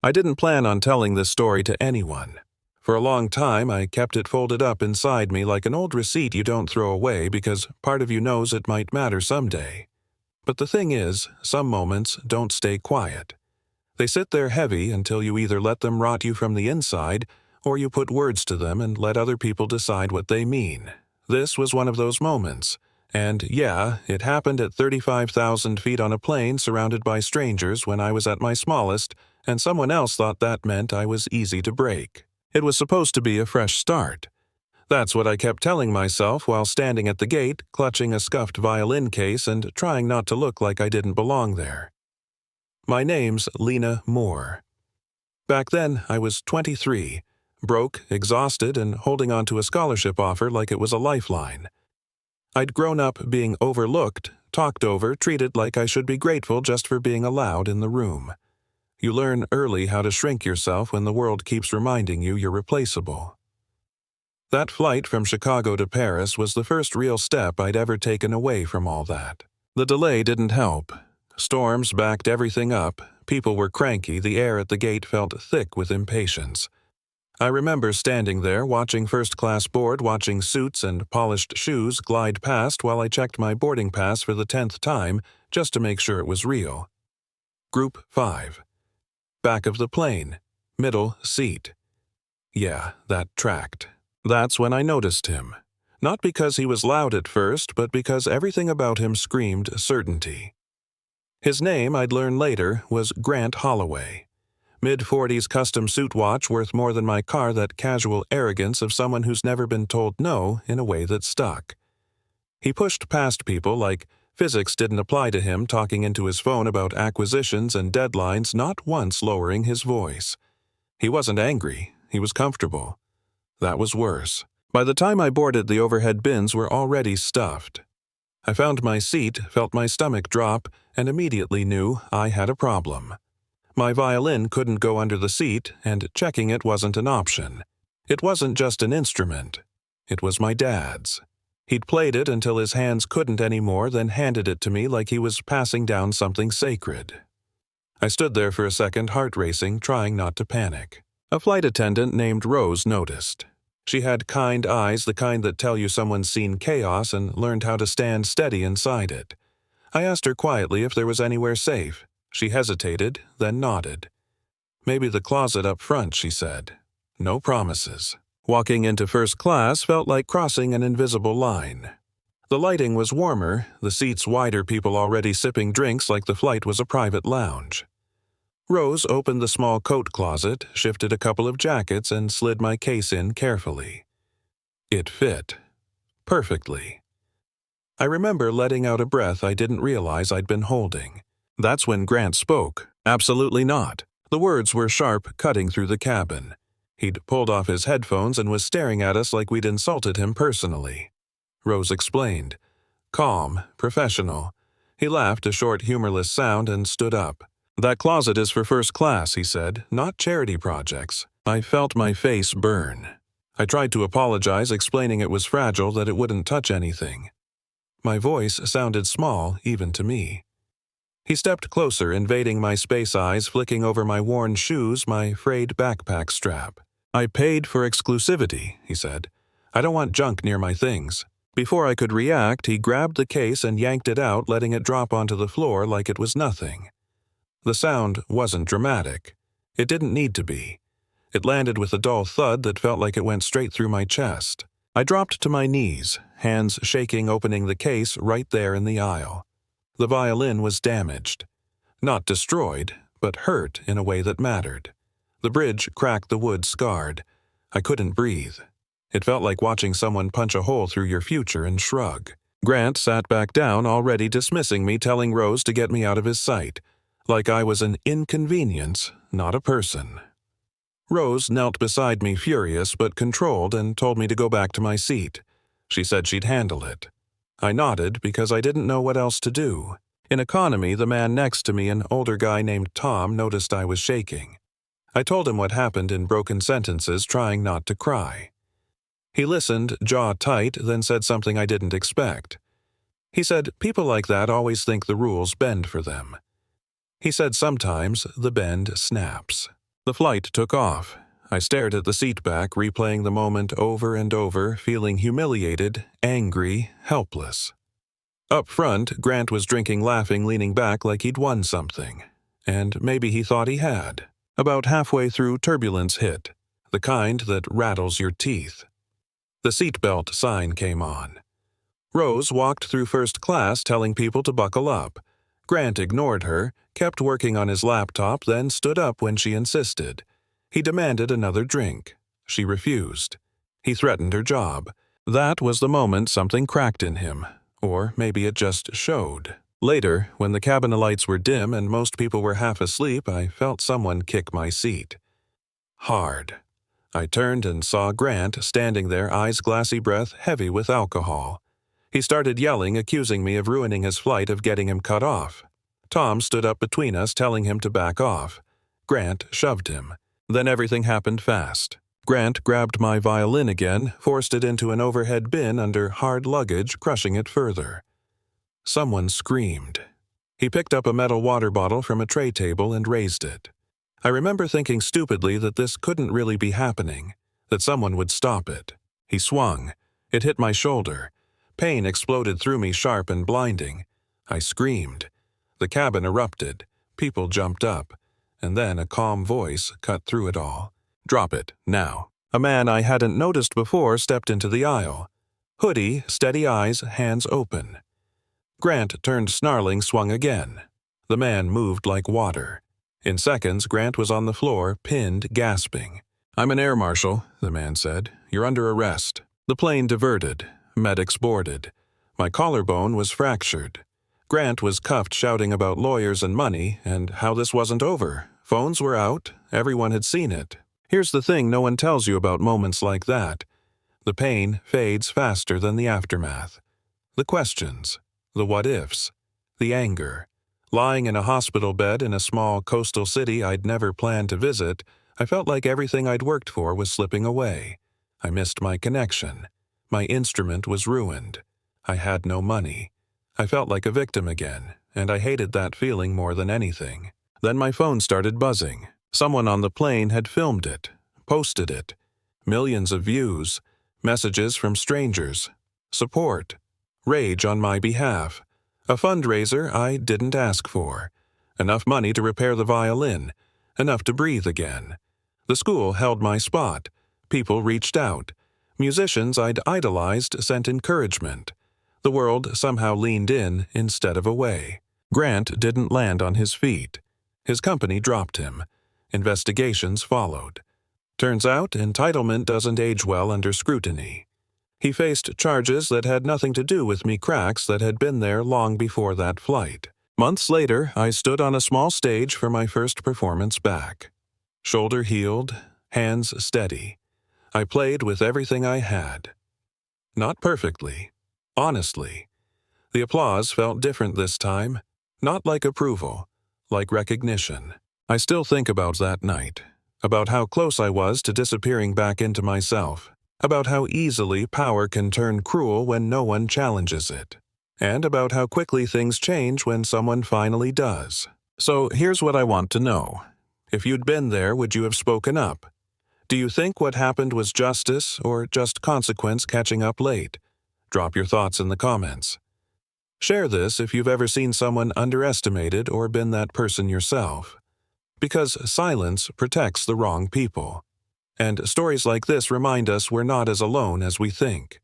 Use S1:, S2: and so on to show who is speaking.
S1: I didn't plan on telling this story to anyone. For a long time, I kept it folded up inside me like an old receipt you don't throw away because part of you knows it might matter someday. But the thing is, some moments don't stay quiet. They sit there heavy until you either let them rot you from the inside, or you put words to them and let other people decide what they mean. This was one of those moments. And yeah, it happened at 35,000 feet on a plane surrounded by strangers when I was at my smallest, and someone else thought that meant I was easy to break. It was supposed to be a fresh start. That's what I kept telling myself while standing at the gate, clutching a scuffed violin case and trying not to look like I didn't belong there. My name's Lena Moore. Back then, I was 23, broke, exhausted, and holding on to a scholarship offer like it was a lifeline. I'd grown up being overlooked, talked over, treated like I should be grateful just for being allowed in the room. You learn early how to shrink yourself when the world keeps reminding you you're replaceable. That flight from Chicago to Paris was the first real step I'd ever taken away from all that. The delay didn't help. Storms backed everything up, people were cranky, the air at the gate felt thick with impatience. I remember standing there, watching first-class board, watching suits and polished shoes glide past while I checked my boarding pass for the 10th time just to make sure it was real. Group 5. Back of the plane. Middle seat. Yeah, that tracked. That's when I noticed him. Not because he was loud at first, but because everything about him screamed certainty. His name, I'd learn later, was Grant Holloway. Mid-40s custom suit watch worth more than my car, that casual arrogance of someone who's never been told no in a way that stuck. He pushed past people like physics didn't apply to him, talking into his phone about acquisitions and deadlines, not once lowering his voice. He wasn't angry, he was comfortable. That was worse. By the time I boarded, the overhead bins were already stuffed. I found my seat, felt my stomach drop, and immediately knew I had a problem. My violin couldn't go under the seat, and checking it wasn't an option. It wasn't just an instrument. It was my dad's. He'd played it until his hands couldn't anymore, then handed it to me like he was passing down something sacred. I stood there for a second, heart racing, trying not to panic. A flight attendant named Rose noticed. She had kind eyes, the kind that tell you someone's seen chaos and learned how to stand steady inside it. I asked her quietly if there was anywhere safe. She hesitated, then nodded. Maybe the closet up front, she said. No promises. Walking into first class felt like crossing an invisible line. The lighting was warmer, the seats wider, people already sipping drinks like the flight was a private lounge. Rose opened the small coat closet, shifted a couple of jackets, and slid my case in carefully. It fit. Perfectly. I remember letting out a breath I didn't realize I'd been holding. That's when Grant spoke. Absolutely not. The words were sharp, cutting through the cabin. He'd pulled off his headphones and was staring at us like we'd insulted him personally. Rose explained. Calm, professional. He laughed a short, humorless sound and stood up. That closet is for first class, he said, not charity projects. I felt my face burn. I tried to apologize, explaining it was fragile, that it wouldn't touch anything. My voice sounded small, even to me. He stepped closer, invading my space eyes, flicking over my worn shoes, my frayed backpack strap. I paid for exclusivity, he said. I don't want junk near my things. Before I could react, he grabbed the case and yanked it out, letting it drop onto the floor like it was nothing. The sound wasn't dramatic. It didn't need to be. It landed with a dull thud that felt like it went straight through my chest. I dropped to my knees, hands shaking, opening the case right there in the aisle. The violin was damaged. Not destroyed, but hurt in a way that mattered. The bridge cracked, the wood scarred. I couldn't breathe. It felt like watching someone punch a hole through your future and shrug. Grant sat back down, already dismissing me, telling Rose to get me out of his sight. Like I was an inconvenience, not a person. Rose knelt beside me, furious but controlled, and told me to go back to my seat. She said she'd handle it. I nodded because I didn't know what else to do. In economy, the man next to me, an older guy named Tom, noticed I was shaking. I told him what happened in broken sentences, trying not to cry. He listened, jaw tight, then said something I didn't expect. He said people like that always think the rules bend for them. He said sometimes the bend snaps. The flight took off. I stared at the seat back, replaying the moment over and over, feeling humiliated, angry, helpless. Up front, Grant was drinking, laughing, leaning back like he'd won something. And maybe he thought he had. About halfway through, turbulence hit, the kind that rattles your teeth. The seatbelt sign came on. Rose walked through first class telling people to buckle up. Grant ignored her, kept working on his laptop, then stood up when she insisted. He demanded another drink. She refused. He threatened her job. That was the moment something cracked in him. Or maybe it just showed. Later, when the cabin lights were dim and most people were half asleep, I felt someone kick my seat. Hard. I turned and saw Grant standing there, eyes glassy, breath heavy with alcohol. He started yelling, accusing me of ruining his flight, of getting him cut off. Tom stood up between us, telling him to back off. Grant shoved him. Then everything happened fast. Grant grabbed my violin again, forced it into an overhead bin under hard luggage, crushing it further. Someone screamed. He picked up a metal water bottle from a tray table and raised it. I remember thinking stupidly that this couldn't really be happening, that someone would stop it. He swung. It hit my shoulder. Pain exploded through me, sharp and blinding. I screamed. The cabin erupted. People jumped up. And then a calm voice cut through it all. "Drop it, now." A man I hadn't noticed before stepped into the aisle. Hoodie, steady eyes, hands open. Grant turned, snarling, swung again. The man moved like water. In seconds, Grant was on the floor, pinned, gasping. "I'm an air marshal," the man said. "You're under arrest." The plane diverted. Medics boarded. My collarbone was fractured. Grant was cuffed, shouting about lawyers and money, and how this wasn't over. Phones were out. Everyone had seen it. Here's the thing no one tells you about moments like that. The pain fades faster than the aftermath. The questions. The what-ifs. The anger. Lying in a hospital bed in a small coastal city I'd never planned to visit, I felt like everything I'd worked for was slipping away. I missed my connection. My instrument was ruined. I had no money. I felt like a victim again, and I hated that feeling more than anything. Then my phone started buzzing. Someone on the plane had filmed it, posted it. Millions of views, messages from strangers, support, rage on my behalf, a fundraiser I didn't ask for, enough money to repair the violin, enough to breathe again. The school held my spot. People reached out. Musicians I'd idolized sent encouragement. The world somehow leaned in instead of away. Grant didn't land on his feet. His company dropped him. Investigations followed. Turns out, entitlement doesn't age well under scrutiny. He faced charges that had nothing to do with me, cracks that had been there long before that flight. Months later, I stood on a small stage for my first performance back. Shoulder healed, hands steady. I played with everything I had. Not perfectly. Honestly. The applause felt different this time. Not like approval. Like recognition. I still think about that night. About how close I was to disappearing back into myself. About how easily power can turn cruel when no one challenges it. And about how quickly things change when someone finally does. So here's what I want to know. If you'd been there, would you have spoken up? Do you think what happened was justice or just consequence catching up late? Drop your thoughts in the comments. Share this if you've ever seen someone underestimated or been that person yourself. Because silence protects the wrong people. And stories like this remind us we're not as alone as we think.